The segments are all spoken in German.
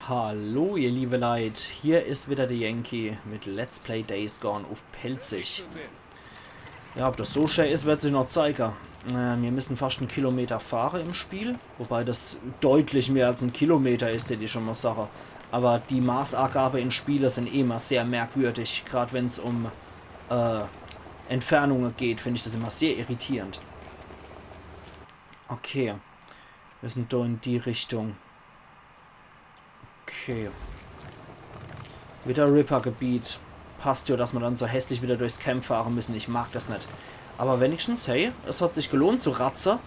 Hallo ihr liebe Leid, hier ist wieder der Yankee mit Let's Play Days Gone auf Pelzig. Ja, ob das so schön ist, wird sich noch zeigen. Wir müssen fast 1 Kilometer fahren im Spiel, wobei das deutlich mehr als 1 Kilometer ist, hätte ich schon mal sagen. Aber die Maßangabe in Spielen sind eh immer sehr merkwürdig, gerade wenn es um Entfernungen geht, finde ich das immer sehr irritierend. Okay, wir sind da in die Richtung. Okay. Wieder Ripper-Gebiet. Passt ja, dass wir dann so hässlich wieder durchs Camp fahren müssen. Ich mag das nicht. Aber wenigstens, hey, es hat sich gelohnt zu ratzen.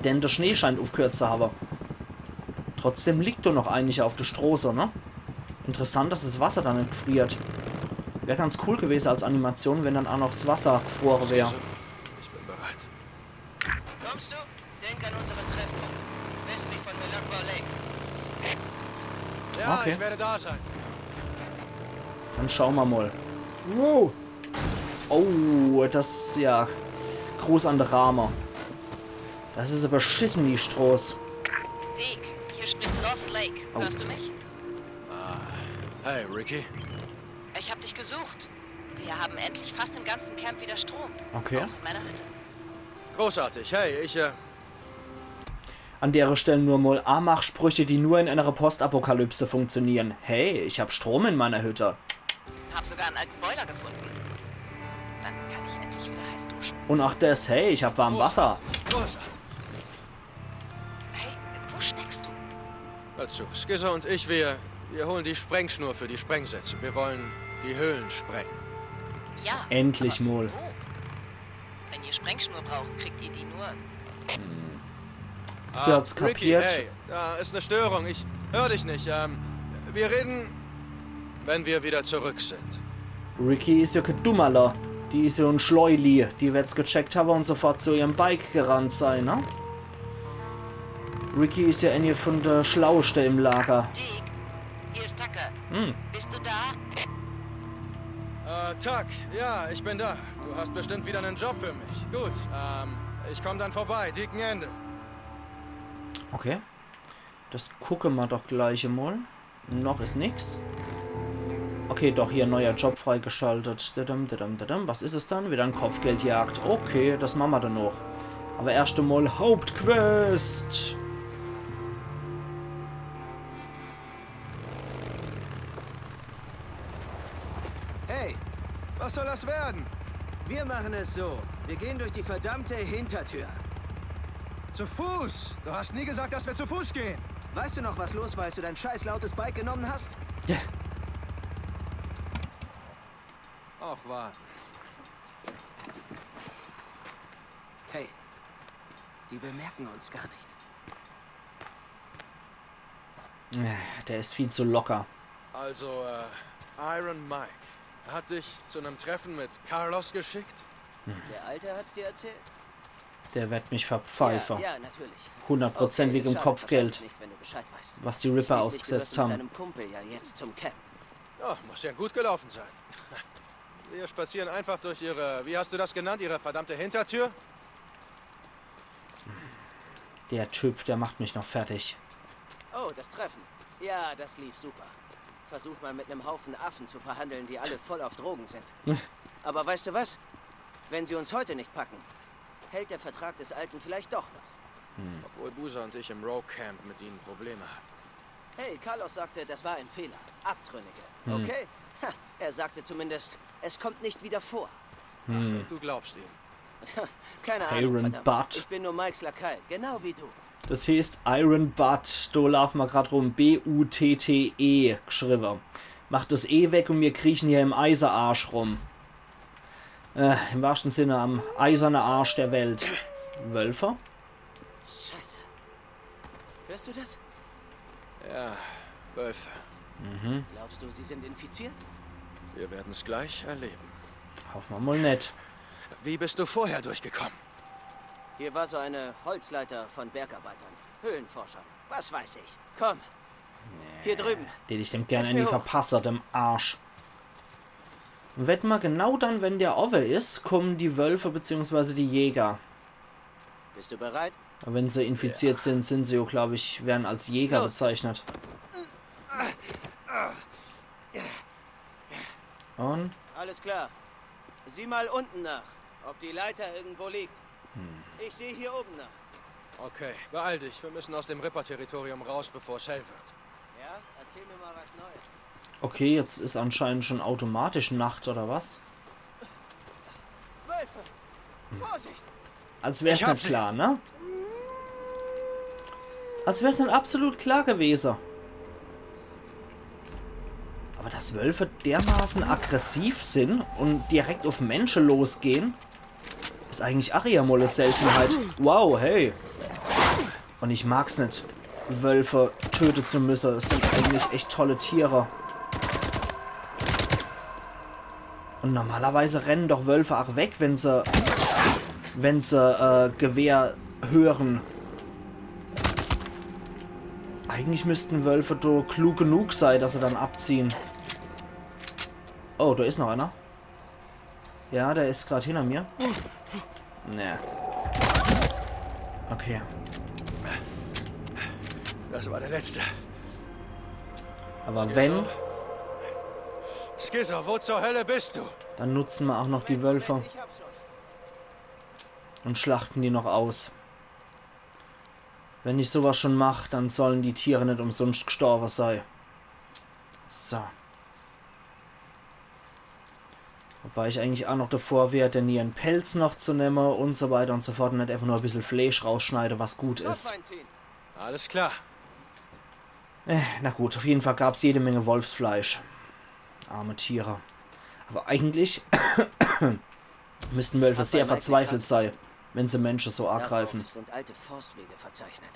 Denn der Schnee scheint aufgehört zu haben. Trotzdem liegt doch noch eigentlich auf der Straße, ne? Interessant, dass das Wasser dann nicht gefriert. Wäre ganz cool gewesen als Animation, wenn dann auch noch das Wasser gefroren wäre. Ich bin bereit. Kommst du? Denk an unseren Treffpunkt. Westlich von Melakwa Lake. Ja, Okay. ich werde da sein. Dann schauen wir mal. Wow. Oh, das ist ja groß an der Rahmen. Das ist aber beschissen, die Straße. Dick, hier spricht Lost Lake. Hörst du mich? Hey, Ricky. Ich hab dich gesucht. Wir haben endlich fast im ganzen Camp wieder Strom. Okay. Auch in meiner Hütte. Großartig. Hey, An der Stelle nur mal Amach-Sprüche, die nur in einer Postapokalypse funktionieren. Hey, ich habe Strom in meiner Hütte. Hab sogar einen alten Boiler gefunden. Dann kann ich endlich wieder heiß duschen. Und auch das, hey, ich habe warm Wasser. Großartig. Hey, wo steckst du? Hör zu. Skizzer und ich, wir holen die Sprengschnur für die Sprengsätze. Wir wollen die Höhlen sprengen. Ja. Endlich aber mal. Wo? Wenn ihr Sprengschnur braucht, kriegt ihr die nur... Sie hat's Ricky, kapiert. hey, da ist eine Störung. Ich höre dich nicht. Wir reden, wenn wir wieder zurück sind. Ricky ist ja kein Dummerler. Die ist ja ein Schleuli. Die wird's gecheckt haben und sofort zu ihrem Bike gerannt sein, ne? Ricky ist ja eine von der Schlauste im Lager. Dick, hier ist Tucker. Hm. Bist du da? Tuck, ja, ich bin da. Du hast bestimmt wieder einen Job für mich. Gut, ich komme dann vorbei. Dicken Ende. Okay. Das gucken wir doch gleich mal. Noch ist nix. Okay, doch, hier neuer Job freigeschaltet. Was ist es dann? Wieder ein Kopfgeldjagd. Okay, das machen wir dann noch. Aber erst einmal Hauptquest. Hey, was soll das werden? Wir machen es so. Wir gehen durch die verdammte Hintertür. Zu Fuß! Du hast nie gesagt, dass wir zu Fuß gehen. Weißt du noch, was los war, als du dein scheiß lautes Bike genommen hast? Ja. Auch wahr. Hey, die bemerken uns gar nicht. Der ist viel zu locker. Also, Iron Mike hat dich zu einem Treffen mit Carlos geschickt? Der Alte hat's dir erzählt? Der wird mich verpfeifen. Ja, natürlich. 100% wegen es dem schadet Kopfgeld, wahrscheinlich nicht, wenn du Bescheid weißt. was die Ripper Schließlich ausgesetzt gehörst du mit haben. deinem Kumpel ja jetzt zum Camp. Ja, muss ja gut gelaufen sein. Wir spazieren einfach durch ihre, wie hast du das genannt, ihre verdammte Hintertür? Der Typ, der macht mich noch fertig. Oh, das Treffen. Ja, das lief super. Versuch mal mit einem Haufen Affen zu verhandeln, die alle voll auf Drogen sind. Aber weißt du was? Wenn sie uns heute nicht packen, hält der Vertrag des Alten vielleicht doch noch. Obwohl Busa und ich im Row Camp mit ihnen Probleme haben. Hey, Carlos sagte, das war ein Fehler. Abtrünnige. Okay? Ha, er sagte zumindest, es kommt nicht wieder vor. Ach, du glaubst ihm. Keine Ahnung, Iron verdammt. Butt. Ich bin nur Mikes Lakai, genau wie du. Das heißt Iron Butt. Da laufen wir gerade rum. B-U-T-T-E geschrieben. Macht das E weg und wir kriechen hier im Eiserarsch rum. Im wahrsten Sinne am eisernen Arsch der Welt. Wölfer? Scheiße. Hörst du das? Ja, Wölfe. Glaubst du, sie sind infiziert? Wir werden es gleich erleben. Hoffen wir mal nicht. Wie bist du vorher durchgekommen? Hier war so eine Holzleiter von Bergarbeitern, Höhlenforschern, was weiß ich. Komm, hier drüben. Den ich dem gerne Lass in die mir hoch. Verpasser, dem Arsch. Und wetten wir, genau dann, wenn der Owe ist, kommen die Wölfe bzw. die Jäger. Bist du bereit? Aber wenn sie infiziert sind, sind sie, glaube ich, werden als Jäger Los. bezeichnet. Und? Alles klar. Sieh mal unten nach, ob die Leiter irgendwo liegt. Ich sehe hier oben nach. Okay, beeil dich. Wir müssen aus dem Ripper-Territorium raus, bevor es hell wird. Ja? Erzähl mir mal was Neues. Okay, jetzt ist anscheinend schon automatisch Nacht, oder was? Wölfe! Vorsicht! Als wäre es Ich hab nicht sie. klar, ne? Als wäre es nicht absolut klar gewesen. Aber dass Wölfe dermaßen aggressiv sind und direkt auf Menschen losgehen, ist eigentlich auch eher mal eine Seltenheit. Wow, hey. Und ich mag's nicht, Wölfe töten zu müssen. Das sind eigentlich echt tolle Tiere. Und normalerweise rennen doch Wölfe auch weg, wenn sie Gewehr hören. Eigentlich müssten Wölfe doch klug genug sein, dass sie dann abziehen. Oh, da ist noch einer. Ja, der ist gerade hinter mir. Ne. Okay. Das war der letzte. Aber wenn, Skizzer, wo zur Hölle bist du? dann nutzen wir auch noch die Wölfe Ich hab schon. und schlachten die noch aus. Wenn ich sowas schon mache, dann sollen die Tiere nicht umsonst gestorben sein. So. Wobei ich eigentlich auch noch davor wäre, denn ihren Pelz noch zu nehmen und so weiter und so fort und nicht einfach nur ein bisschen Fleisch rausschneide, was gut ist. Rotwein Alles klar. Na gut, auf jeden Fall gab es jede Menge Wolfsfleisch. Arme Tiere. Aber eigentlich müssten Wölfe Hab sehr bei Mike verzweifelt eine sein, Karte wenn sie Menschen so angreifen. Darauf sind alte Forstwege verzeichnet.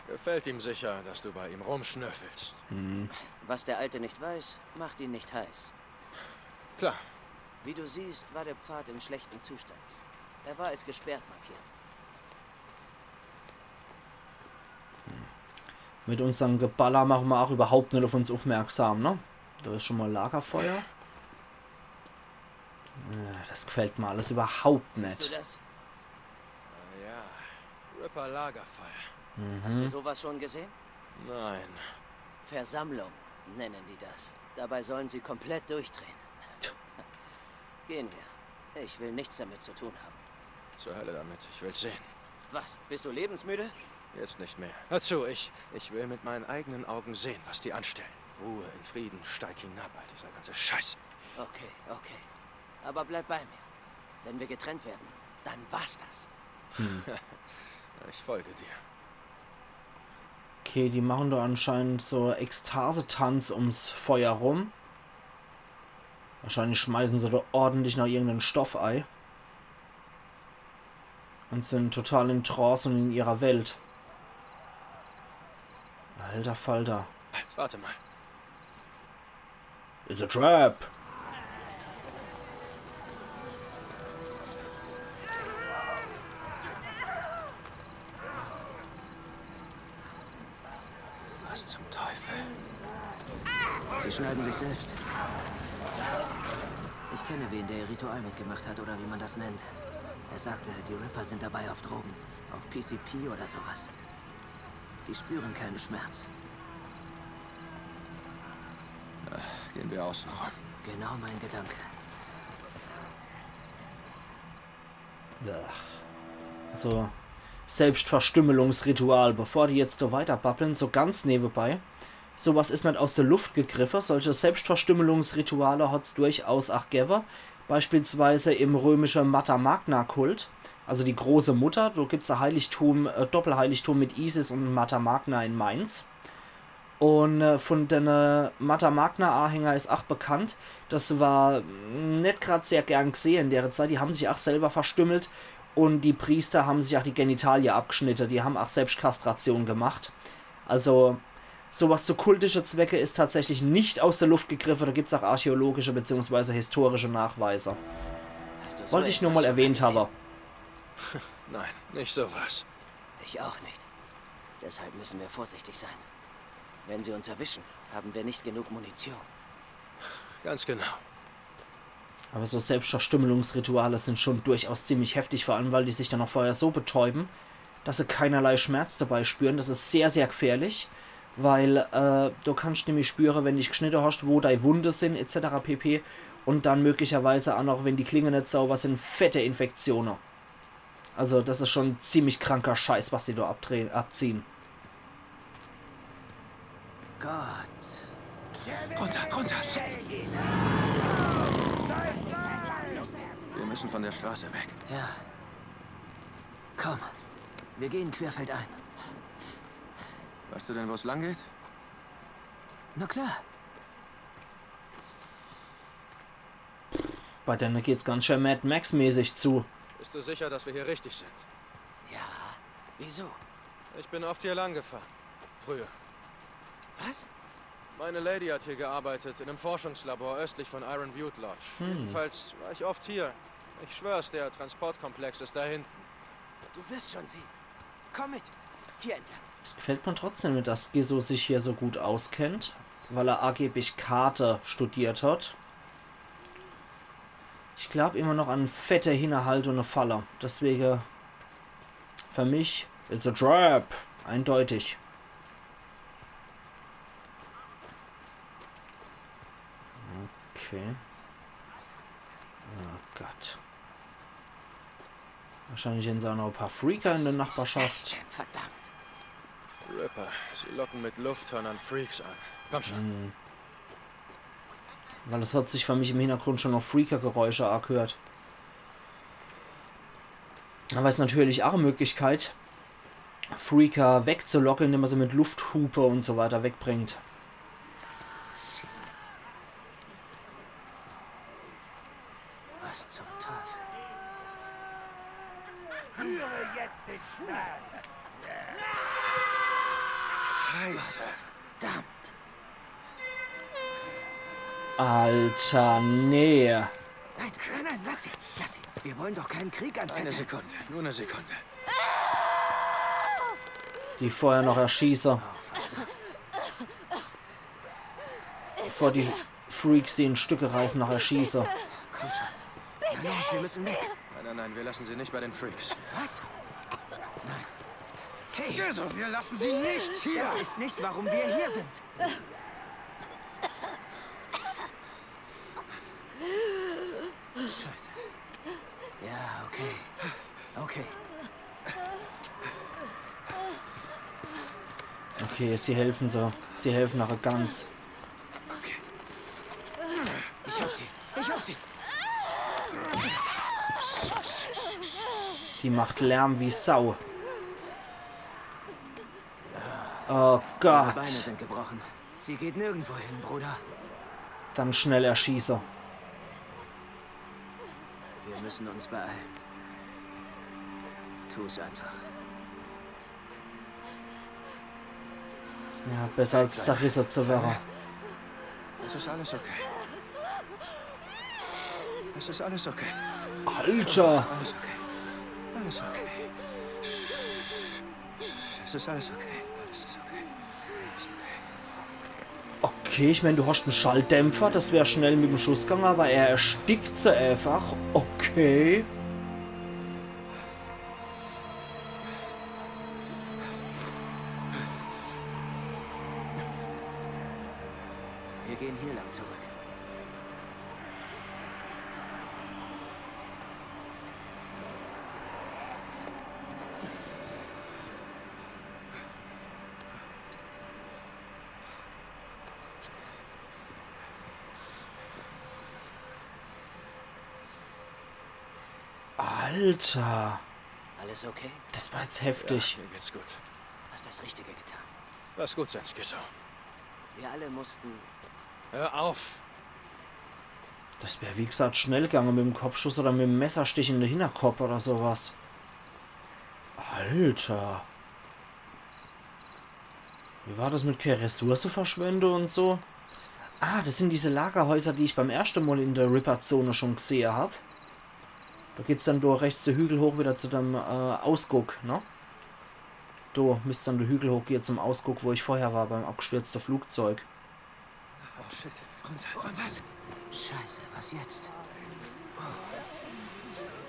Gefällt ihm sicher, dass du bei ihm rumschnüffelst. Was der Alte nicht weiß, macht ihn nicht heiß. Klar. Wie du siehst, war der Pfad im schlechten Zustand. Er war als gesperrt markiert. Mit unserem Geballer machen wir auch überhaupt nicht auf uns aufmerksam, ne? Da ist schon mal Lagerfeuer. Das gefällt mir alles überhaupt Siehst du nicht. das? Ja. Ripper Lagerfeuer. Hast du sowas schon gesehen? Nein. Versammlung nennen die das. Dabei sollen sie komplett durchdrehen. Gehen wir. Ich will nichts damit zu tun haben. Zur Hölle damit. Ich will's sehen. Was? Bist du lebensmüde? Jetzt nicht mehr. Hör zu, ich will mit meinen eigenen Augen sehen, was die anstellen. Ruhe, in Frieden, steig hinab, all dieser ganze Scheiß. Okay, okay. Aber bleib bei mir. Wenn wir getrennt werden, dann war's das. Ich folge dir. Okay, die machen da anscheinend so Ekstase-Tanz ums Feuer rum. Wahrscheinlich schmeißen sie da ordentlich noch irgendeinen Stoffei. Und sind total in Trance und in ihrer Welt. Alter Falter. Halt, warte mal. It's a trap. Was zum Teufel? Sie schneiden sich selbst. Ich kenne wen, der ihr Ritual mitgemacht hat oder wie man das nennt. Er sagte, die Ripper sind dabei auf Drogen. Auf PCP oder sowas. Sie spüren keinen Schmerz. Gehen wir außen rum. Genau mein Gedanke. So, Selbstverstümmelungsritual. Bevor die jetzt noch weiter babbeln, so ganz nebenbei. Sowas ist nicht aus der Luft gegriffen. Solche Selbstverstümmelungsrituale hat es durchaus auch gegeben. Beispielsweise im römischen Mata Magna Kult. Also die große Mutter. Da gibt es ein Heiligtum, Doppelheiligtum mit Isis und Mata Magna in Mainz. Und von den Mata Magna Anhänger ist auch bekannt. Das war nicht gerade sehr gern gesehen in der Zeit. Die haben sich auch selber verstümmelt. Und die Priester haben sich auch die Genitalie abgeschnitten. Die haben auch Selbstkastration gemacht. Also sowas zu kultische Zwecke ist tatsächlich nicht aus der Luft gegriffen. Da gibt es auch archäologische bzw. historische Nachweise. Hast du so Wollte ich nur etwas mal schon erwähnt gesehen? haben. Nein, nicht sowas. Ich auch nicht. Deshalb müssen wir vorsichtig sein. Wenn sie uns erwischen, haben wir nicht genug Munition. Ganz genau. Aber so Selbstverstümmelungsrituale sind schon durchaus ziemlich heftig, vor allem weil die sich dann noch vorher so betäuben, dass sie keinerlei Schmerz dabei spüren. Das ist sehr, sehr gefährlich, weil du kannst nämlich spüren, wenn dich geschnitten hast, wo deine Wunde sind, etc. pp. Und dann möglicherweise auch noch, wenn die Klingen nicht sauber sind, fette Infektionen. Also das ist schon ziemlich kranker Scheiß, was die da abziehen. Gott. Runter, runter! Wir müssen von der Straße weg. Ja. Komm. Wir gehen querfeldein. Weißt du denn, wo es lang geht? Na klar. Bei denen geht's ganz schön Mad Max-mäßig zu. Bist du sicher, dass wir hier richtig sind? Ja. Wieso? Ich bin oft hier lang gefahren. Früher. Was? Meine Lady hat hier gearbeitet, in einem Forschungslabor östlich von Iron Butte Lodge. Jedenfalls war ich oft hier. Ich schwör's, der Transportkomplex ist da hinten. Du wirst schon sehen. Komm mit. Hier entlang. Es gefällt mir trotzdem nicht, dass Gizzo sich hier so gut auskennt, weil er angeblich Karte studiert hat. Ich glaube immer noch an fette Hinterhalt und eine Falle. Deswegen für mich, it's a trap. Eindeutig. Okay. Oh Gott. Wahrscheinlich sind auch noch ein paar Freaker in der Nachbarschaft. Was ist das denn? Verdammt. Ripper, sie locken mit Lufthörnern Freaks an. Komm schon. Weil es hat sich für mich im Hintergrund schon noch Freaker-Geräusche angehört. Aber es ist natürlich auch eine Möglichkeit, Freaker wegzulocken, indem man sie mit Lufthupe und so weiter wegbringt. Was zum Teufel? Scheiße. Verdammt. Alter, nee. Nein, nein, lass sie. Lass sie. Wir wollen doch keinen Krieg Eine anzetteln. Sekunde, nur eine Sekunde. Die vorher noch erschieße. Bevor die Freaks sie in Stücke reißen, noch erschieße. Komm schon. Na los, wir müssen weg. Nein, nein, nein, wir lassen sie nicht bei den Freaks. Was? Nein. Hey, Jesus, wir lassen sie nicht hier! das ist nicht, warum wir hier sind. Scheiße. Ja, okay. Okay. Okay, sie helfen so. Sie helfen nachher ganz. Okay. Ich hab sie. Ich hab sie. Die macht Lärm wie Sau. Oh Ihre Beine Gott. sind gebrochen. Sie geht nirgendwo hin, Bruder. Dann schnell erschieße. Wir müssen uns beeilen. Tu es einfach. Ja, besser als zerrissen zu werden. Es ist alles okay. Es ist alles okay. Alter. Alles okay. Alles okay. Es ist alles okay. Alles ist okay. Alles okay. Okay, ich meine, du hast einen Schalldämpfer, das wäre schnell mit dem Schuss gegangen, aber er erstickt sie einfach. Okay. Wir gehen hier lang zurück. Alter. Alles okay? Das war jetzt heftig. Mir geht's gut. Hast das Richtige getan. Lass gut sein, Skizzo. Wir alle mussten... Hör auf! Das wäre wie gesagt schnell gegangen mit dem Kopfschuss oder mit dem Messerstich in den Hinterkopf oder sowas. Alter. Wie war das mit keine Ressource verschwende und so? Ah, das sind diese Lagerhäuser, die ich beim ersten Mal in der Ripper-Zone schon gesehen habe. Da geht's dann durch rechts den Hügel hoch wieder zu dem Ausguck, ne? Du müsst dann den Hügel hochgehen zum Ausguck, wo ich vorher war, beim abgestürzten Flugzeug. Oh shit. Runter, Und runter. was? Scheiße, was jetzt?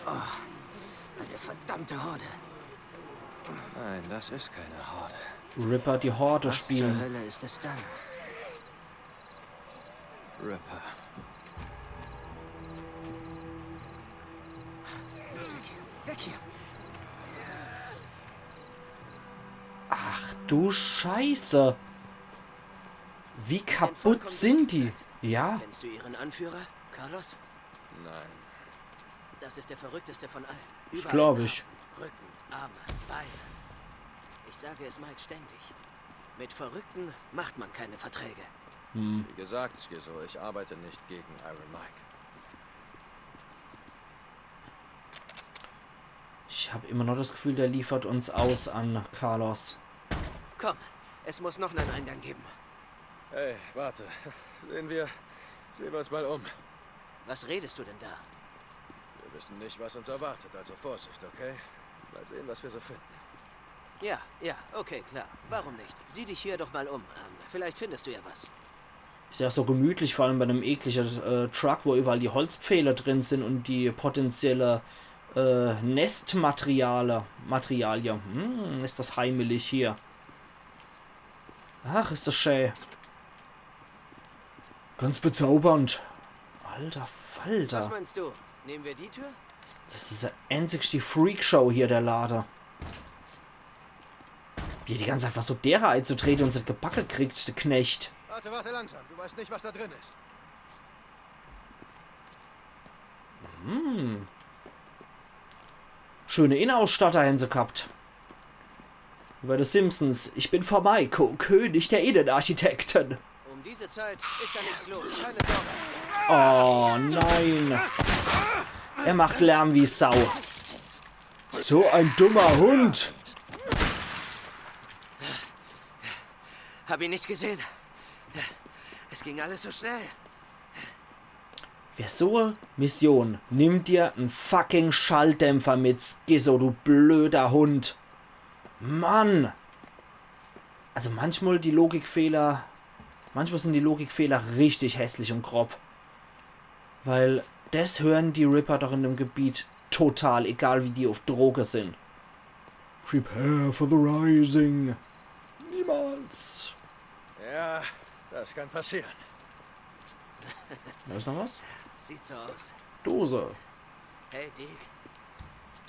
Eine verdammte Horde. Nein, das ist keine Horde. Ripper die Horde Was zur spielen. Hölle ist es dann? Ripper. Los, weg hier. Weg hier. Ach du Scheiße. Wie kaputt sind die? Ja, Kennst du ihren Anführer, Carlos? Nein. Das ist der verrückteste von allen. das glaube ich. Narben, Rücken, Arme, Beine. Ich sage es Mike ständig. Mit Verrückten macht man keine Verträge. Wie gesagt, Schizo, ich arbeite nicht gegen Iron Mike. Ich habe immer noch das Gefühl, der liefert uns aus an Carlos. Komm, es muss noch einen Eingang geben. Hey, warte. Sehen wir uns mal um. Was redest du denn da? Wir wissen nicht, was uns erwartet, also Vorsicht, okay? Mal sehen, was wir so finden. Ja, okay, klar. Warum nicht? Sieh dich hier doch mal um. Vielleicht findest du ja was. Ist ja so gemütlich, vor allem bei einem ekligen Truck, wo überall die Holzpfähle drin sind und die potenzielle Nestmaterialien. Ist das heimelig hier. Ach, ist das schön. Ganz bezaubernd. Alter Falter. Was meinst du? Nehmen wir die Tür? Das ist ja einzig die Freakshow hier, der Lader. Wie er die ganze Zeit einfach so derer einzutreten und sie gebacken kriegt, der Knecht. Warte langsam. Du weißt nicht, was da drin ist. Schöne Innenausstatter haben sie gehabt. Wie bei den Simpsons. Ich bin Formico, König der Innenarchitekten. Um diese Zeit ist da nichts los. Keine Sorge. Oh nein. Er macht Lärm wie Sau. So ein dummer Hund. Hab ihn nicht gesehen. Es ging alles so schnell. Wer so eine Mission, nimm dir einen fucking Schalldämpfer mit, Schizo, du blöder Hund. Mann. Also manchmal sind die Logikfehler richtig hässlich und grob. Weil das hören die Ripper doch in dem Gebiet total, egal wie die auf Droge sind. Prepare for the rising. Niemals. Ja, das kann passieren. Da ist noch was? Sieht so aus. Dose. Hey, Dick.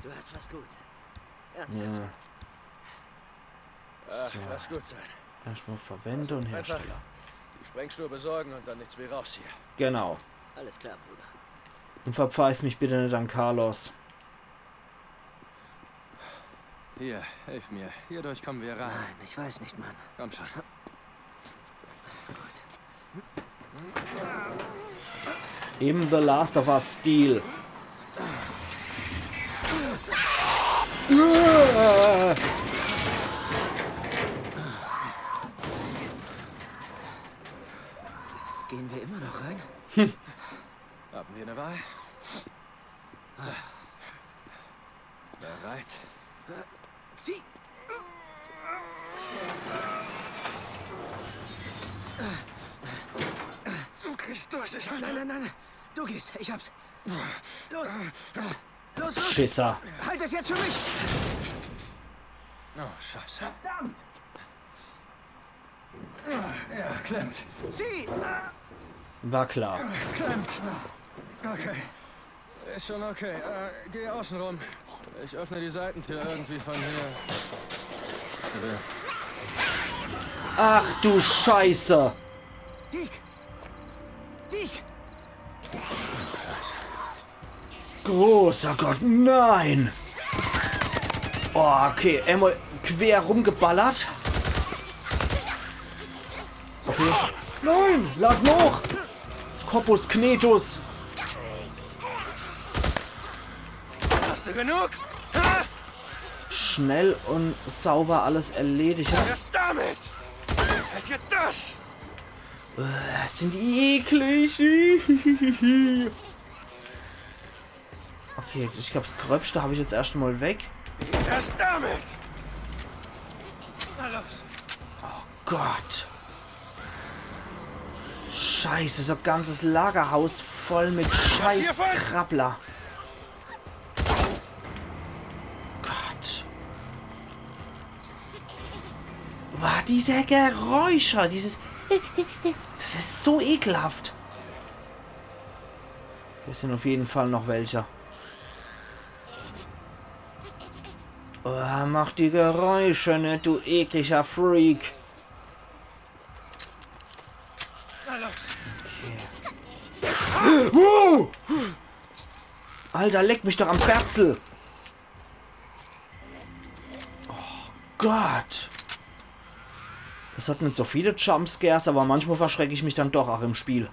Du hast was gut. Ernsthaft. Ja, Ach, lass gut sein. erstmal verwende und Einfach herstelle. die Sprengstoff besorgen und dann nichts wie raus hier. Genau. Alles klar, Bruder. Und verpfeif mich bitte nicht an Carlos. Hier, hilf mir. Hierdurch kommen wir rein. Nein, ich weiß nicht, Mann. Komm schon. Gut. Im The Last of Us Stil. Gehen wir immer noch rein? Haben wir eine Wahl? Bereit? Zieh! Du kriegst durch, ich halte. Nein. Du gehst. Ich hab's. Los! Los! Schisser. Halt es jetzt für mich! Oh, Scheiße. Verdammt! Ja, klemmt. Zieh! War klar. Klemmt. Okay. Ist schon okay. Geh außen rum. Ich öffne die Seitentür irgendwie von hier. Ach du Scheiße. Dick! Dick! Scheiße. Großer Gott, nein. Oh, okay. Einmal quer rumgeballert. Okay. Nein, lad noch. Corpus Knetus. Hast du genug? Schnell und sauber alles erledigt. Damit! Fällt dir das? Sind die eklig. Okay, ich glaube, das Gröbste habe ich jetzt erst mal weg. Erst damit! Na los! Gott. Scheiße, so ein ganzes Lagerhaus voll mit scheiß Krabbler. Gott. War dieser Geräuscher, dieses... Das ist so ekelhaft. Hier sind auf jeden Fall noch welche. Oh, mach die Geräusche nicht, du ekliger Freak. Okay. Wow! Alter, leck mich doch am Ferzel. Oh Gott. Das hat nicht so viele Jumpscares, aber manchmal verschrecke ich mich dann doch auch im Spiel.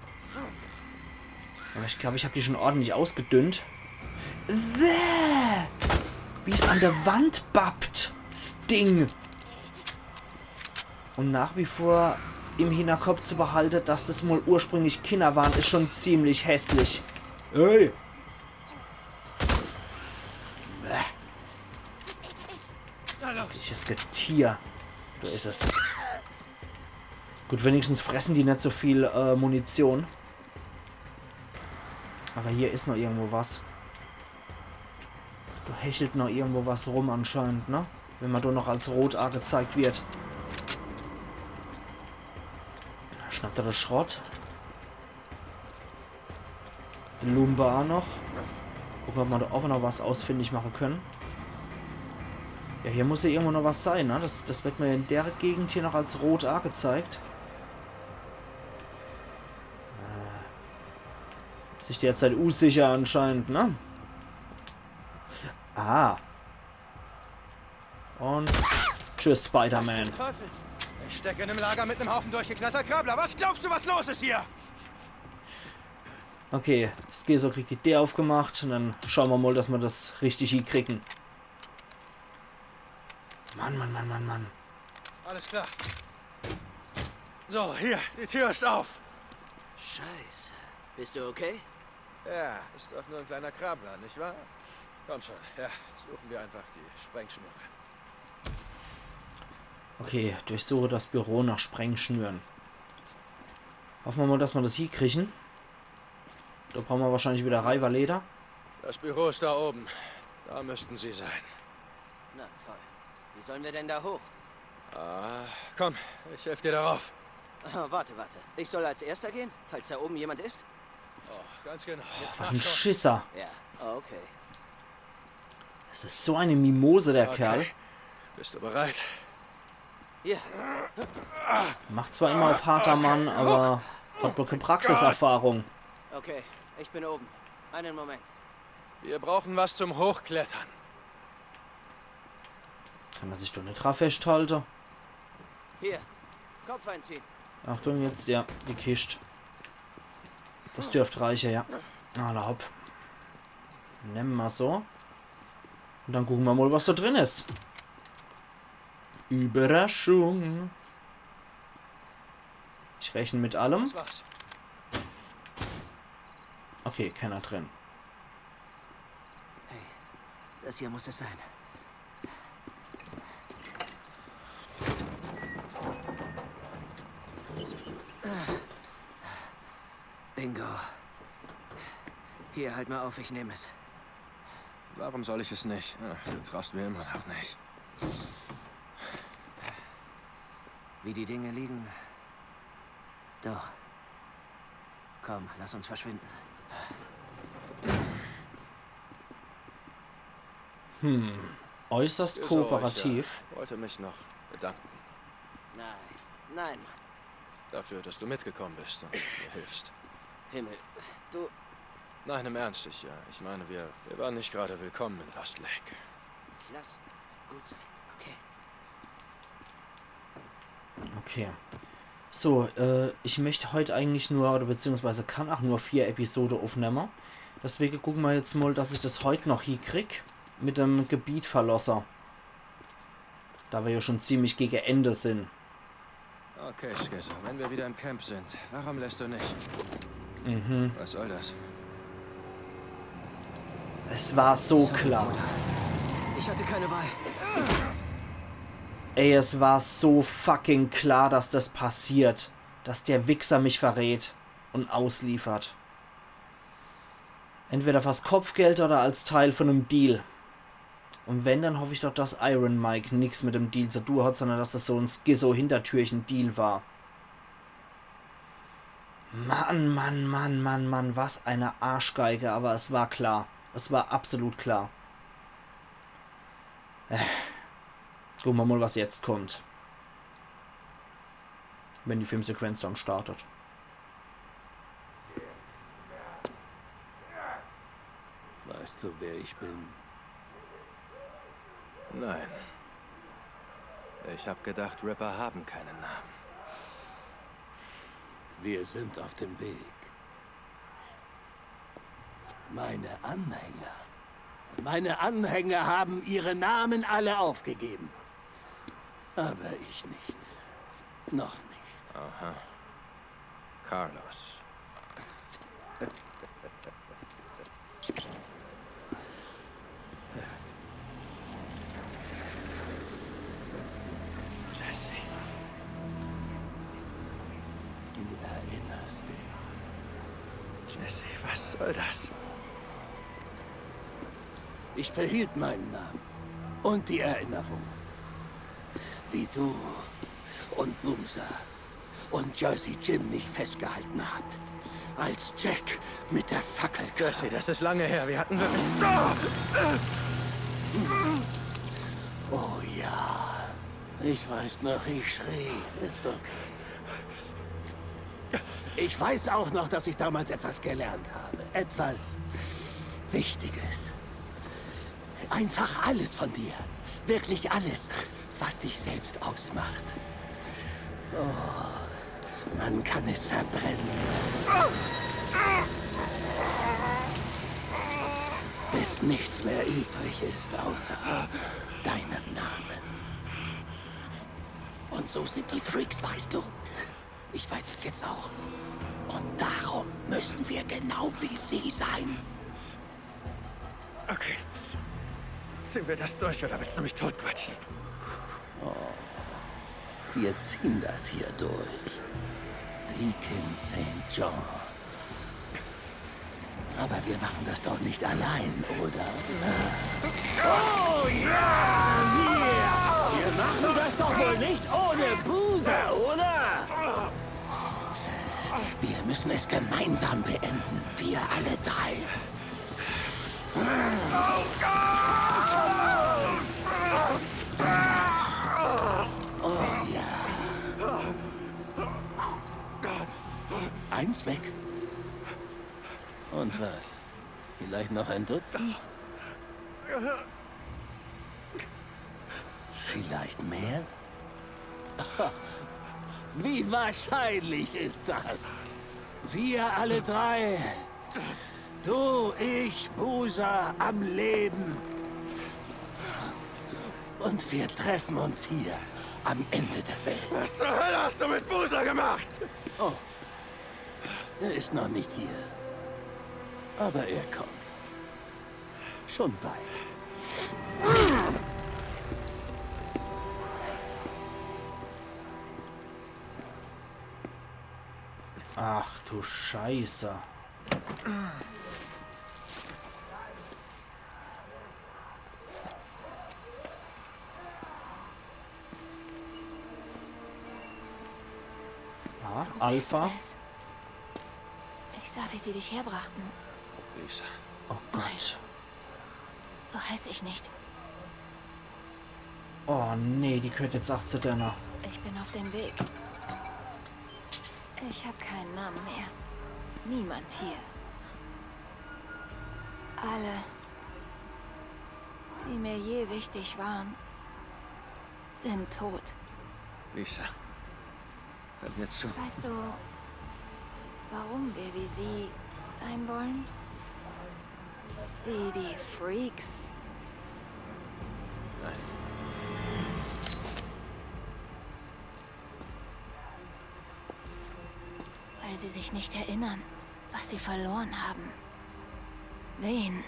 Aber ich glaube, ich habe die schon ordentlich ausgedünnt. Wie es an der Wand bappt. Das Ding. Und nach wie vor im Hinterkopf zu behalten, dass das mal ursprünglich Kinder waren, ist schon ziemlich hässlich. Ey. Welches Getier. Da ist es. Gut, wenigstens fressen die nicht so viel Munition. Aber hier ist noch irgendwo was. Da hechelt noch irgendwo was rum anscheinend, ne? Wenn man da noch als rot angezeigt wird. Da schnappt er den Schrott. Den Lumba auch noch. Gucken, ob wir da auch noch was ausfindig machen können. Ja, hier muss ja irgendwo noch was sein, ne? Das wird mir in der Gegend hier noch als rot angezeigt. Sich derzeit unsicher anscheinend, ne? Ah. Und tschüss, Spider-Man. Ich stecke in einem Lager mit einem Haufen durchgeknallter Krabbler. Was glaubst du, was los ist hier? Okay, Skeso kriegt die D aufgemacht und dann schauen wir mal, dass wir das richtig hinkriegen. Mann. Alles klar. So, hier, die Tür ist auf. Scheiße. Bist du okay? Ja, ist doch nur ein kleiner Krabbler, nicht wahr? Komm schon, ja, suchen wir einfach die Sprengschnüre. Okay, durchsuche das Büro nach Sprengschnüren. Hoffen wir mal, dass wir das hier kriegen. Da brauchen wir wahrscheinlich wieder Reiberleder. Das Büro ist da oben. Da müssten sie sein. Na toll. Wie sollen wir denn da hoch? Ah, komm, ich helfe dir darauf. Oh, warte. Ich soll als Erster gehen, falls da oben jemand ist? Oh, ganz genau. Jetzt Was mach ein schon. Schisser. Ja, okay. Das ist so eine Mimose, der Kerl. Bist du bereit? Hier. Macht zwar immer auf harter Mann, aber hat wohl keine Praxiserfahrung. Okay, ich bin oben. Einen Moment. Wir brauchen was zum Hochklettern. Kann man sich doch nicht drauf festhalten. Hier. Kopf einziehen. Achtung, jetzt, ja, die Kiste. Das dürfte reichen, ja. Na, hopp. Nehmen wir so. Und dann gucken wir mal, was da drin ist. Überraschung. Ich rechne mit allem. Das war's. Okay, keiner drin. Hey, das hier muss es sein. Bingo. Hier, halt mal auf, ich nehme es. Warum soll ich es nicht? Ach, du traust mir immer noch nicht. Wie die Dinge liegen. Doch. Komm, lass uns verschwinden. Äußerst So, kooperativ. Ich wollte mich noch bedanken Nein. dafür, dass du mitgekommen bist und mir hilfst. Himmel, du... Nein, im Ernst, ich meine, wir waren nicht gerade willkommen in Lost Lake. Lass gut sein, okay? Okay. So, ich möchte heute eigentlich nur, oder beziehungsweise kann auch nur 4 Episoden aufnehmen. Deswegen gucken wir jetzt mal, dass ich das heute noch hinkriege. Mit dem Gebietverlosser. Da wir ja schon ziemlich gegen Ende sind. Okay, Skeso, wenn wir wieder im Camp sind, warum lässt du nicht? Was soll das? Es war so Sorry, klar. Bruder. Ich hatte keine Wahl. Ey, es war so fucking klar, dass das passiert. dass der Wichser mich verrät und ausliefert. Entweder fürs Kopfgeld oder als Teil von einem Deal. Und wenn, dann hoffe ich doch, dass Iron Mike nichts mit dem Deal zu tun hat, sondern dass das so ein Schizo-Hintertürchen-Deal war. Mann, Mann, Mann, Mann, Mann, was eine Arschgeige, aber es war klar. Es war absolut klar. Gucken wir mal, was jetzt kommt. Wenn die Filmsequenz dann startet. Weißt du, wer ich bin? Nein. Ich habe gedacht, Ripper haben keinen Namen. Wir sind auf dem Weg. Meine Anhänger haben ihre Namen alle aufgegeben. Aber ich nicht. Noch nicht. Aha. Carlos. Jesse. Du erinnerst dich. Jesse, was soll das? Ich behielt meinen Namen und die Erinnerung. Wie du und Boozer und Jersey Jim mich festgehalten habt. Als Jack mit der Fackel kam. Jesse, das ist lange her. Wir hatten wirklich... Oh ja. Ich weiß noch, ich schrie. Ist okay. Ich weiß auch noch, dass ich damals etwas gelernt habe. Etwas Wichtiges. Einfach alles von dir. Wirklich alles, was dich selbst ausmacht. Oh, man kann es verbrennen. Bis nichts mehr übrig ist, außer deinem Namen. Und so sind die Freaks, weißt du? Ich weiß es jetzt auch. Und darum müssen wir genau wie sie sein. Okay. Ziehen wir das durch, oder willst du mich totquatschen? Wir ziehen das hier durch. Deacon St. John. Aber wir machen das doch nicht allein, oder? Oh ja! Wir machen das doch wohl nicht ohne Boozer, oder? Wir müssen es gemeinsam beenden. Wir alle drei. Oh ja. Eins weg. Und was? Vielleicht noch ein Dutzend? Vielleicht mehr? Wie wahrscheinlich ist das? Wir alle drei. Du, ich, Boozer am Leben. Und wir treffen uns hier am Ende der Welt. Was zur Hölle hast du mit Boozer gemacht? Oh, er ist noch nicht hier. Aber er kommt. Schon bald. Ach du Scheiße. Ah, Alpha. Ich sah, wie sie dich herbrachten. Lisa. Oh Gott. So heiße ich nicht. Oh nee, die gehört jetzt auch zu deiner. Ich bin auf dem Weg. Ich habe keinen Namen mehr. Niemand hier. Alle, die mir je wichtig waren, sind tot. Lisa. Hör mir zu. Weißt du, warum wir wie sie sein wollen? Wie die Freaks. Nein. Weil sie sich nicht erinnern, was sie verloren haben. Wen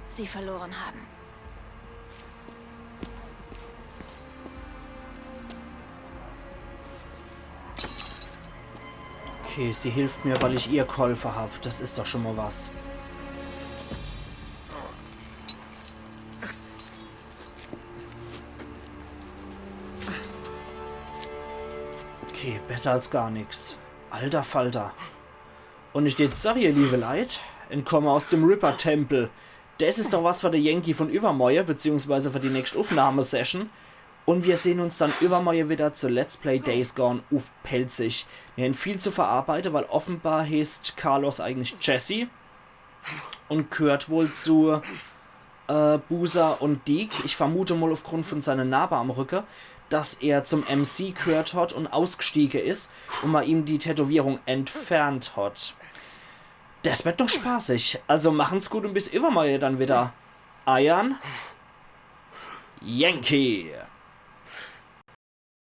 sie verloren haben. Okay, sie hilft mir, weil ich ihr geholfen habe. Das ist doch schon mal was. Okay, besser als gar nichts. Alter Falter. Und ich jetzt sag ihr, liebe Leute, entkomme aus dem Ripper-Tempel. Das ist doch was für der Yankee von übermorgen, beziehungsweise für die nächste Aufnahmesession. Und wir sehen uns dann übermorgen wieder zu Let's Play Days Gone auf Pelzig. Wir haben viel zu verarbeiten, weil offenbar heißt Carlos eigentlich Jesse und gehört wohl zu Boozer und Deke. Ich vermute mal aufgrund von seiner Narbe am Rücken, dass er zum MC gehört hat und ausgestiegen ist und mal ihm die Tätowierung entfernt hat. Das wird doch spaßig. Also machen's gut und bis übermorgen dann wieder. Iron Yankee.